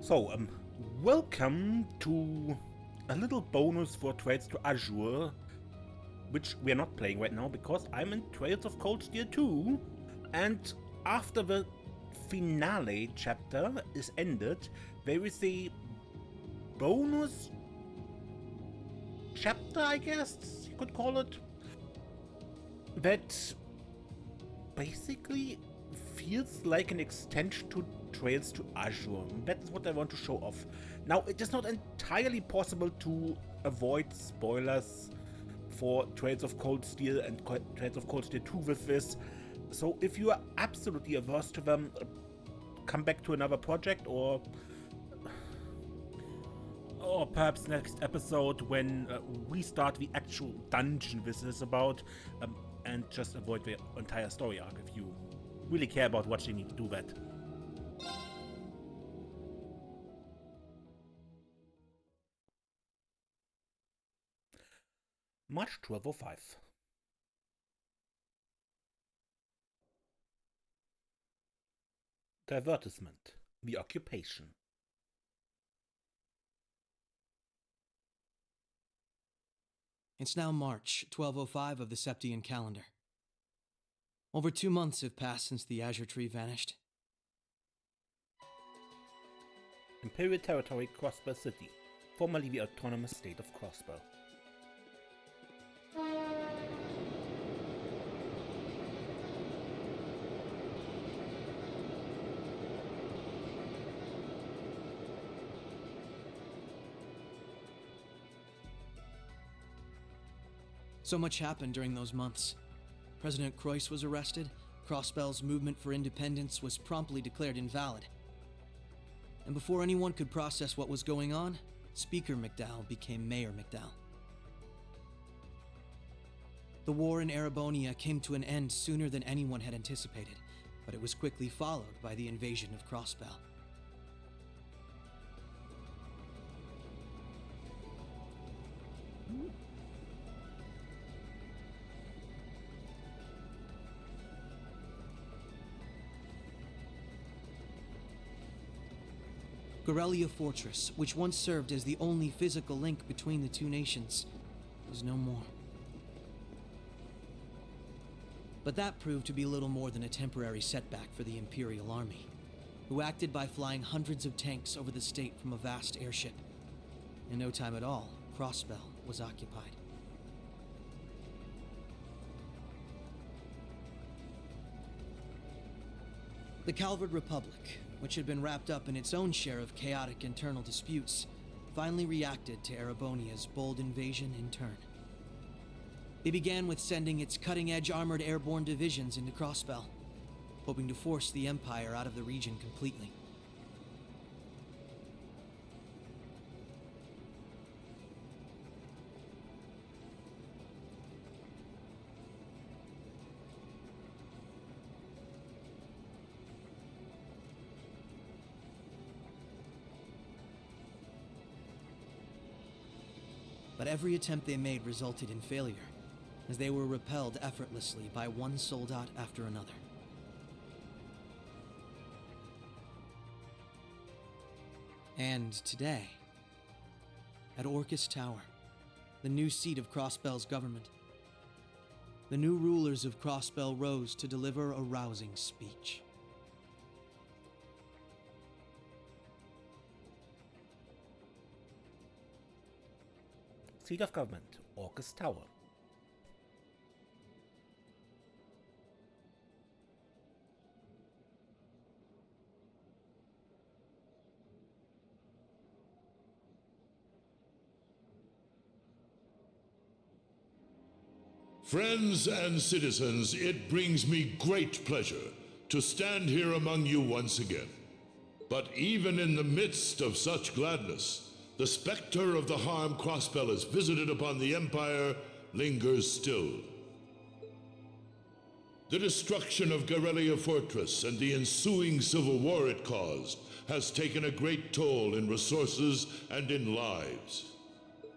So, welcome to a little bonus for Trails to Azure, which we are not playing right now because I'm in Trails of Cold Steel 2, and after the finale chapter is ended, there is a bonus chapter, I guess you could call it, that basically feels like an extension to Trails to Azure. That's what I want to show off. Now, it is not entirely possible to avoid spoilers for Trails of Cold Steel and Trails of Cold Steel 2 with this. So if you are absolutely averse to them, come back to another project or perhaps next episode when we start the actual dungeon this is about, and just avoid the entire story arc if you really care about watching me do that. March 1205. Divertisment. The occupation. It's now March 1205 of the Septian calendar. Over 2 months have passed since the Azure Tree vanished. Imperial Territory, Crossbell City, formerly the autonomous state of Crossbell. So much happened during those months. President Croix was arrested, Crossbell's movement for independence was promptly declared invalid. And before anyone could process what was going on, Speaker McDowell became Mayor McDowell. The war in Erebonia came to an end sooner than anyone had anticipated, but it was quickly followed by the invasion of Crossbell. Geofront Fortress, which once served as the only physical link between the two nations, was no more. But that proved to be little more than a temporary setback for the Imperial Army, who acted by flying hundreds of tanks over the state from a vast airship. In no time at all, Crossbell was occupied. The Calvard Republic, which had been wrapped up in its own share of chaotic internal disputes, finally reacted to Erebonia's bold invasion in turn. They began with sending its cutting-edge armored airborne divisions into Crossbell, hoping to force the Empire out of the region completely. But every attempt they made resulted in failure, as they were repelled effortlessly by one soldat after another. And today, at Orcus Tower, the new seat of Crossbell's government, the new rulers of Crossbell rose to deliver a rousing speech. Seat of Government, Orcus Tower. Friends and citizens, it brings me great pleasure to stand here among you once again. But even in the midst of such gladness, the specter of the harm Crossbell has visited upon the Empire lingers still. The destruction of Geofront Fortress and the ensuing civil war it caused has taken a great toll in resources and in lives.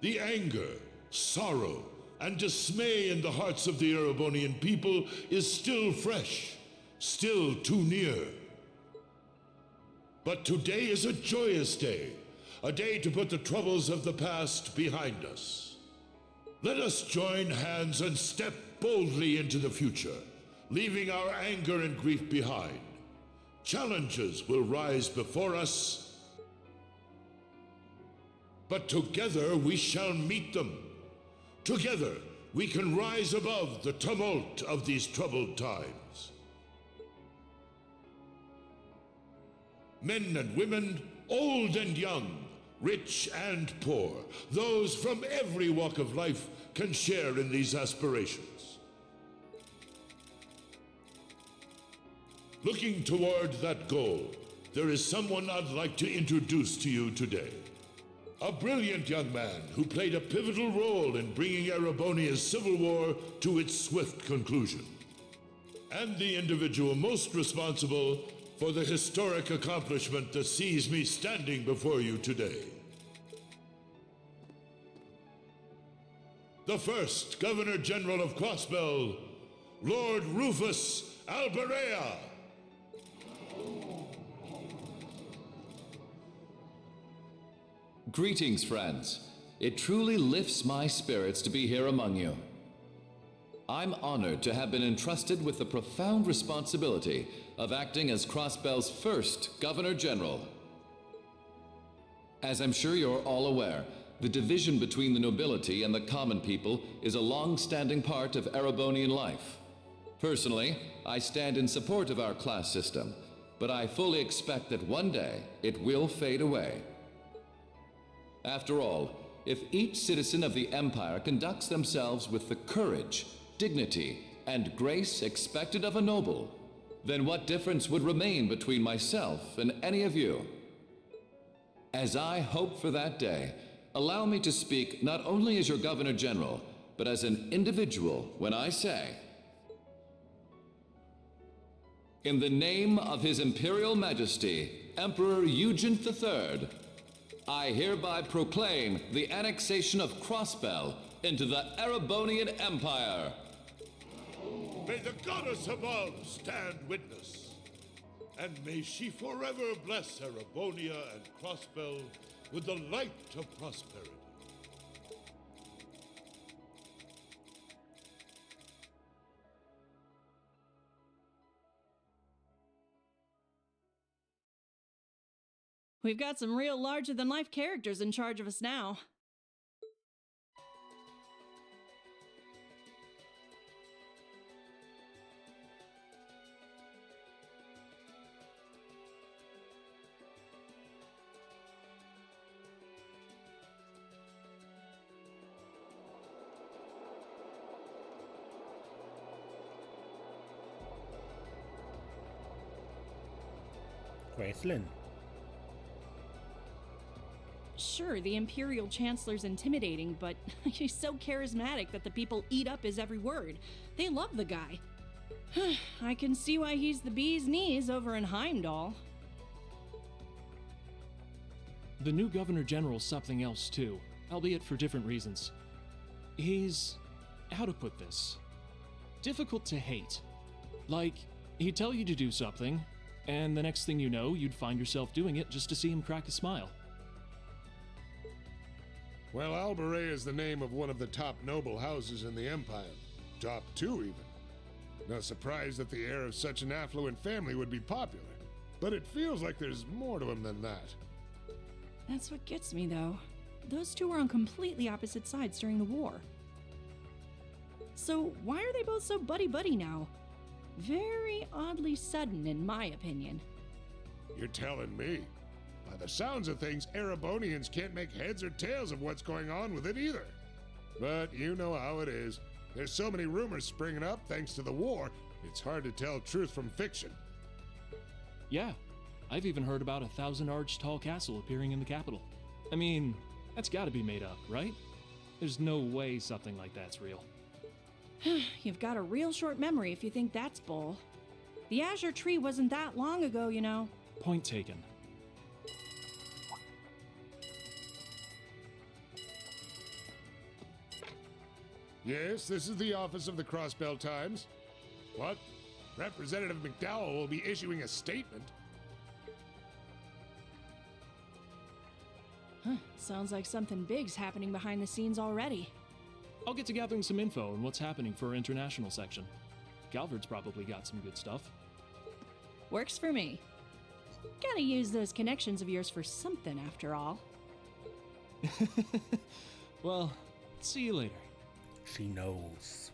The anger, sorrow, and dismay in the hearts of the Erebonian people is still fresh, still too near. But today is a joyous day, a day to put the troubles of the past behind us. Let us join hands and step boldly into the future, leaving our anger and grief behind. Challenges will rise before us, but together we shall meet them. Together we can rise above the tumult of these troubled times. Men and women, old and young, rich and poor, those from every walk of life can share in these aspirations. Looking toward that goal, there is someone I'd like to introduce to you today. A brilliant young man who played a pivotal role in bringing Erebonia's civil war to its swift conclusion. And the individual most responsible for the historic accomplishment that sees me standing before you today. The first Governor General of Crossbell, Lord Rufus Alberea. Greetings, friends. It truly lifts my spirits to be here among you. I'm honored to have been entrusted with the profound responsibility of acting as Crossbell's first Governor General. As I'm sure you're all aware, the division between the nobility and the common people is a long-standing part of Erebonian life. Personally, I stand in support of our class system, but I fully expect that one day it will fade away. After all, if each citizen of the Empire conducts themselves with the courage, dignity, and grace expected of a noble, then what difference would remain between myself and any of you? As I hope for that day, allow me to speak not only as your Governor General, but as an individual when I say, in the name of His Imperial Majesty, Emperor Eugent III, I hereby proclaim the annexation of Crossbell into the Erebonian Empire. May the goddess above stand witness, and may she forever bless Erebonia and Crossbell with the light of prosperity. We've got some real larger-than-life characters in charge of us now. Gracelyn. Sure, the Imperial Chancellor's intimidating, but he's so charismatic that the people eat up his every word. They love the guy. I can see why he's the bee's knees over in Heimdall. The new Governor General's something else too, albeit for different reasons. He's... how to put this? Difficult to hate. Like, he'd tell you to do something, and the next thing you know, you'd find yourself doing it just to see him crack a smile. Well, Alberea is the name of one of the top noble houses in the Empire. Top 2, even. No surprise that the heir of such an affluent family would be popular. But it feels like there's more to him than that. That's what gets me, though. Those two were on completely opposite sides during the war. So why are they both so buddy-buddy now? Very oddly sudden, in my opinion. You're telling me. By the sounds of things, Erebonians can't make heads or tails of what's going on with it either. But you know how it is. There's so many rumors springing up thanks to the war, it's hard to tell truth from fiction. Yeah, I've even heard about a 1,000-arch tall castle appearing in the capital. I mean, that's gotta be made up, right? There's no way something like that's real. You've got a real short memory if you think that's bull. The Azure Tree wasn't that long ago, you know. Point taken. Yes, this is the office of the Crossbell Times. What? Representative McDowell will be issuing a statement. Huh, sounds like something big's happening behind the scenes already. I'll get to gathering some info on what's happening for our international section. Calvard's probably got some good stuff. Works for me. Gotta use those connections of yours for something, after all. Well, see you later. She knows.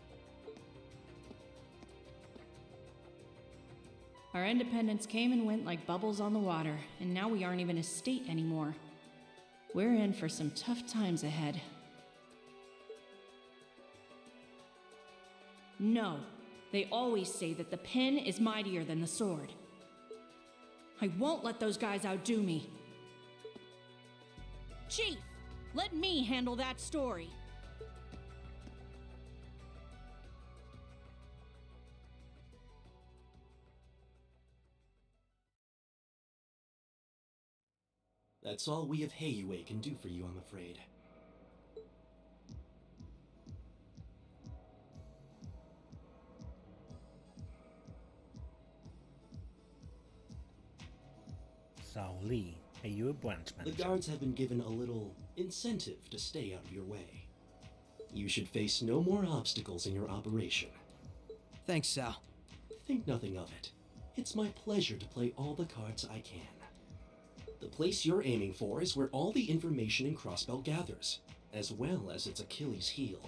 Our independence came and went like bubbles on the water, and now we aren't even a state anymore. We're in for some tough times ahead. No, they always say that the pen is mightier than the sword. I won't let those guys outdo me. Chief, let me handle that story. That's all we of Heiue can do for you, I'm afraid. Sao Lee, are you a branch manager? The guards have been given a little incentive to stay out of your way. You should face no more obstacles in your operation. Thanks, Sal. Think nothing of it. It's my pleasure to play all the cards I can. The place you're aiming for is where all the information in Crossbell gathers, as well as its Achilles heel.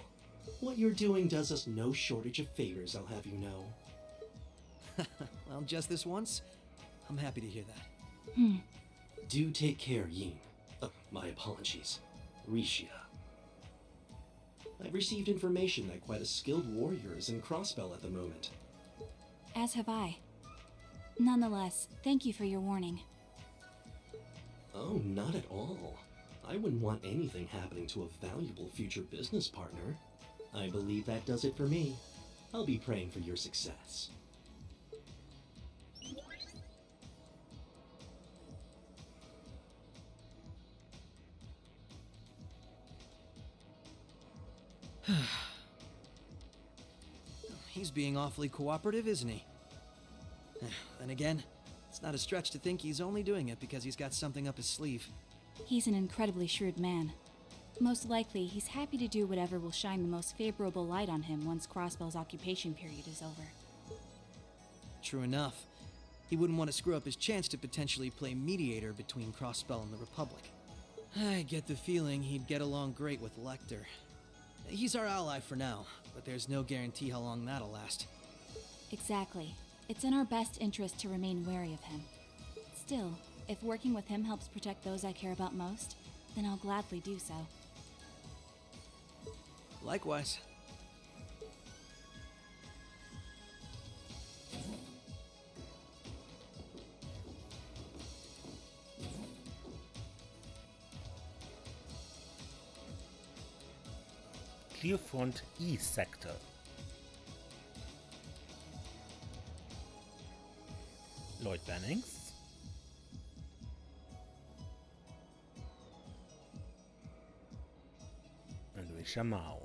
What you're doing does us no shortage of favors, I'll have you know. Well, just this once? I'm happy to hear that. Do take care, Yin. My apologies. Rixia. I've received information that quite a skilled warrior is in Crossbell at the moment. As have I. Nonetheless, thank you for your warning. Oh, not at all. I wouldn't want anything happening to a valuable future business partner. I believe that does it for me. I'll be praying for your success. He's being awfully cooperative, isn't he? Then again, it's not a stretch to think he's only doing it because he's got something up his sleeve. He's an incredibly shrewd man. Most likely, he's happy to do whatever will shine the most favorable light on him once Crossbell's occupation period is over. True enough. He wouldn't want to screw up his chance to potentially play mediator between Crossbell and the Republic. I get the feeling he'd get along great with Lecter. He's our ally for now, but there's no guarantee how long that'll last. Exactly. It's in our best interest to remain wary of him. Still, if working with him helps protect those I care about most, then I'll gladly do so. Likewise. Geofront E sector. Lloyd Bannings. And Rixia Mao.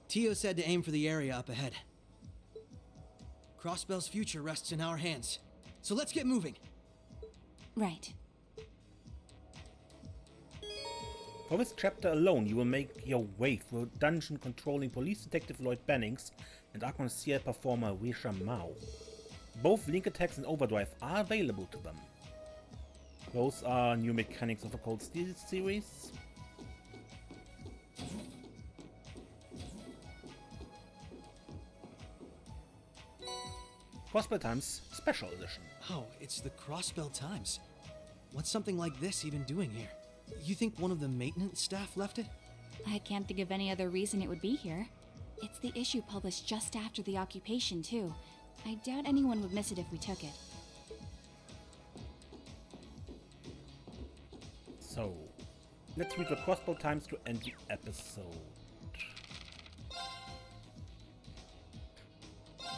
Tio said to aim for the area up ahead. Crossbell's future rests in our hands, so let's get moving. Right. For this chapter alone, you will make your way through dungeon controlling police detective Lloyd Bannings and arc-en-ciel performer Rixia Mao. Both link attacks and overdrive are available to them. Those are new mechanics of the Cold Steel series. Crossbell Times Special Edition. Oh, it's the Crossbell Times. What's something like this even doing here? You think one of the maintenance staff left it? I can't think of any other reason it would be here. It's the issue published just after the occupation, too. I doubt anyone would miss it if we took it. So, let's read the Crossbell Times to end the episode.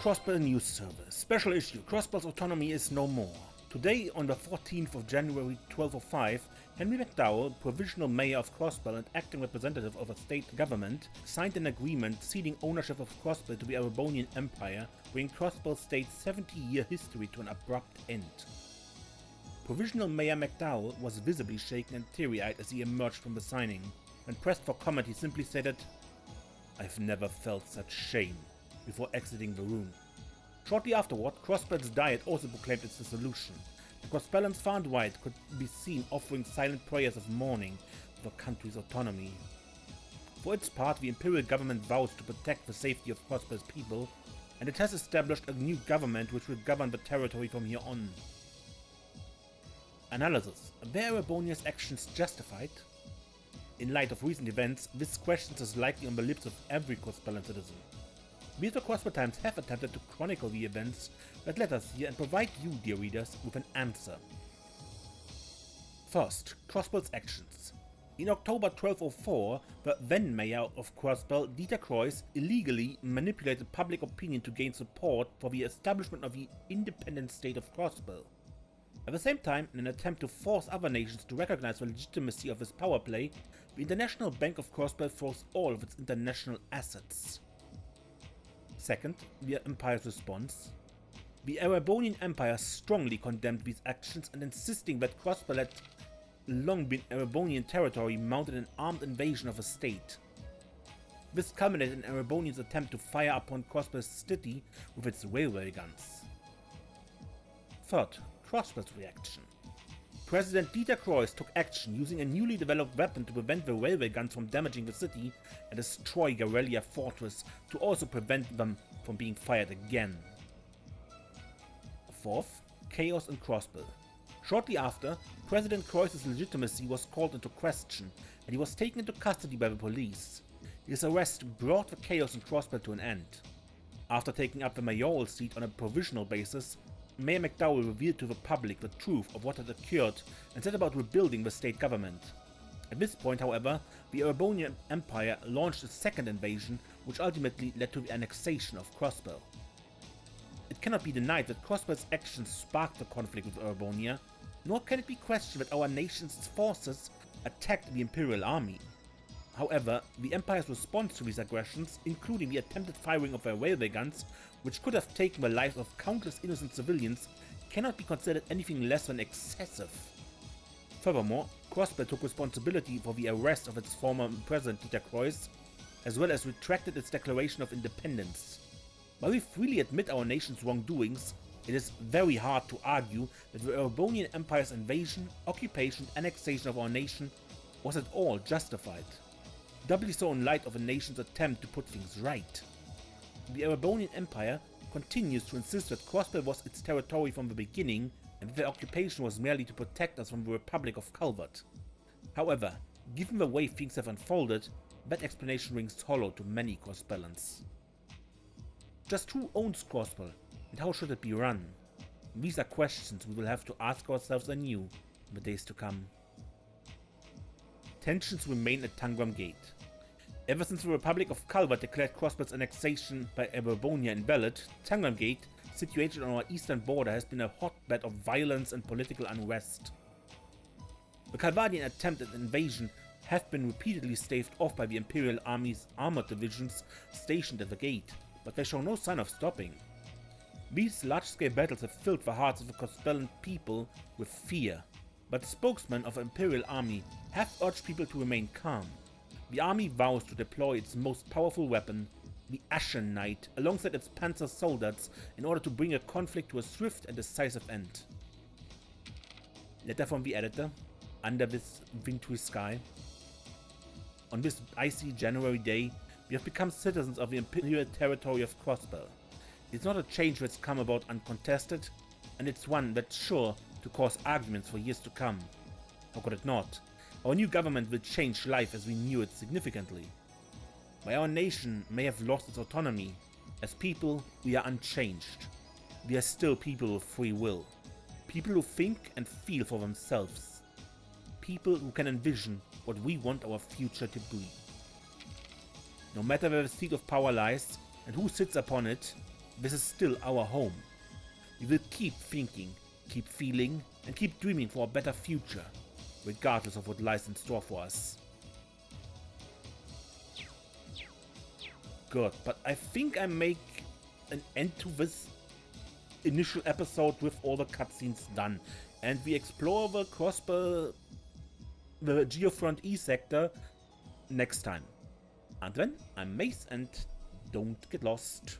Crossbell News Service. Special issue. Crossbell's autonomy is no more. Today, on the 14th of January 1205, Henry McDowell, provisional mayor of Crossbell and acting representative of a state government, signed an agreement ceding ownership of Crossbell to the Erebonian Empire, bringing Crossbell State's 70-year history to an abrupt end. Provisional Mayor McDowell was visibly shaken and teary-eyed as he emerged from the signing. When pressed for comment, he simply stated, "I've never felt such shame," before exiting the room. Shortly afterward, Crossbell's Diet also proclaimed its dissolution. The Crossbellans far and wide could be seen offering silent prayers of mourning for the country's autonomy. For its part, the Imperial government vows to protect the safety of Crossbell's people, and it has established a new government which will govern the territory from here on. Analysis. Were Erebonia's actions justified? In light of recent events, this question is likely on the lips of every Crossbellan citizen. We at the Crossbell Times have attempted to chronicle the events that led us here and provide you, dear readers, with an answer. First, Crossbell's actions. In October 1204, the then mayor of Crossbell, Dieter Croix, illegally manipulated public opinion to gain support for the establishment of the independent state of Crossbell. At the same time, in an attempt to force other nations to recognize the legitimacy of his power play, the International Bank of Crossbell froze all of its international assets. Second, the Empire's response. The Erebonian Empire strongly condemned these actions and insisting that Crossbell had long been Erebonian territory mounted an armed invasion of a state. This culminated in Erebonians' attempt to fire upon Crossbell's city with its railway guns. Third, Crossbell's reaction. President Dieter Croix took action using a newly developed weapon to prevent the railway guns from damaging the city and destroy Garrelia Fortress to also prevent them from being fired again. Fourth, chaos in Crossbell. Shortly after, President Croix's legitimacy was called into question and he was taken into custody by the police. His arrest brought the chaos in Crossbell to an end. After taking up the mayoral seat on a provisional basis, Mayor McDowell revealed to the public the truth of what had occurred and set about rebuilding the state government. At this point, however, the Erebonian Empire launched a second invasion, which ultimately led to the annexation of Crossbell. It cannot be denied that Crossbell's actions sparked the conflict with Erebonia, nor can it be questioned that our nation's forces attacked the Imperial Army. However, the Empire's response to these aggressions, including the attempted firing of their railway guns, which could have taken the lives of countless innocent civilians, cannot be considered anything less than excessive. Furthermore, Crossbell took responsibility for the arrest of its former president Dieter Croix, as well as retracted its declaration of independence. While we freely admit our nation's wrongdoings, it is very hard to argue that the Erebonian Empire's invasion, occupation, annexation of our nation was at all justified. Doubly so in light of a nation's attempt to put things right. The Erebonian Empire continues to insist that Crossbell was its territory from the beginning and that the occupation was merely to protect us from the Republic of Calvert. However, given the way things have unfolded, that explanation rings hollow to many Crossbellans. Just who owns Crossbell, and how should it be run? These are questions we will have to ask ourselves anew in the days to come. Tensions remain at Tangram Gate. Ever since the Republic of Calvert declared Crossbell's annexation by Erebonia invalid, Tangram Gate, situated on our eastern border, has been a hotbed of violence and political unrest. The Calvardian attempted invasion have been repeatedly staved off by the Imperial Army's armored divisions stationed at the gate, but they show no sign of stopping. These large-scale battles have filled the hearts of the Crossbellan people with fear, but spokesmen of the Imperial Army have urged people to remain calm. The army vows to deploy its most powerful weapon, the Ashen Knight, alongside its Panzer soldiers in order to bring a conflict to a swift and decisive end. Letter from the editor, under this wintry sky. On this icy January day, we have become citizens of the Imperial territory of Crossbell. It's not a change that's come about uncontested, and it's one that's sure to cause arguments for years to come. How could it not? Our new government will change life as we knew it significantly. While our nation may have lost its autonomy, as people we are unchanged. We are still people with free will. People who think and feel for themselves. People who can envision what we want our future to be. No matter where the seat of power lies and who sits upon it, this is still our home. We will keep thinking, keep feeling, and keep dreaming for a better future, regardless of what lies in store for us. Good, but I think I make an end to this initial episode with all the cutscenes done. And we explore the Crossbell, the Geofront E sector next time. And then, I'm Mace, and don't get lost.